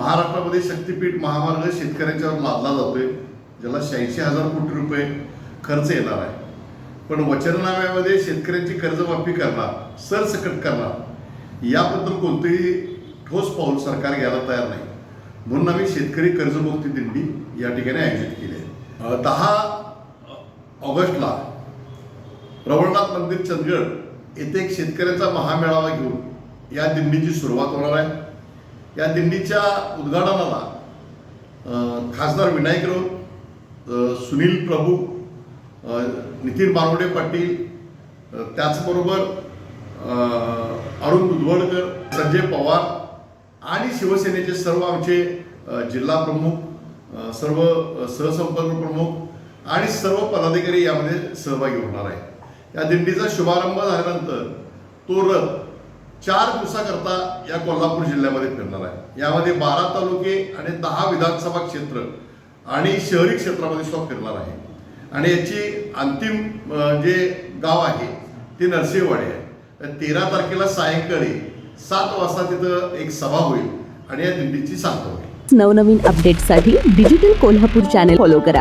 महाराष्ट्रामध्ये शक्तीपीठ महामार्ग शेतकऱ्यांच्यावर लादला जातोय, ज्याला 86,000 कोटी रुपये खर्च येणार आहे. पण वचननाम्यामध्ये शेतकऱ्यांची कर्जमाफी करणार, सरसकट करणार याबद्दल कोणतेही ठोस पाऊल सरकार घ्यायला तयार नाही. म्हणून आम्ही शेतकरी कर्जमुक्ती दिंडी या ठिकाणी आयोजित केली आहे. 10 ऑगस्टला रवळनाथ मंदिर चंदगड येथे एक शेतकऱ्यांचा महामेळावा घेऊन या दिंडीची सुरुवात होणार आहे. या दिंडीच्या उद्घाटनाला खासदार विनायक राऊत, सुनील प्रभू, नितीन बारोडे पाटील, त्याचबरोबर अरुण दुधवडकर, संजय पवार आणि शिवसेनेचे सर्व आमचे जिल्हा प्रमुख, सर्व सहसंपर्क प्रमुख आणि सर्व पदाधिकारी यामध्ये सहभागी होणार आहे. या दिंडीचा शुभारंभ झाल्यानंतर तो रथ 4 दिवसाकरता या कोल्हापूर जिल्ह्यामध्ये फिरणार आहे. यामध्ये 12 तालुके आणि 10 विधानसभा क्षेत्र आणि शहरी क्षेत्रामध्ये सुद्धा फिरणार आहे. आणि याची अंतिम जे गाव आहे ते नरसिंहवाडी आहे. 13 तारखेला सायंकाळी 7 वाजता तिथं एक सभा होईल आणि या दिंडीची सांगता होईल. नवनवीन अपडेट्ससाठी डिजिटल कोल्हापूर चॅनल फॉलो करा.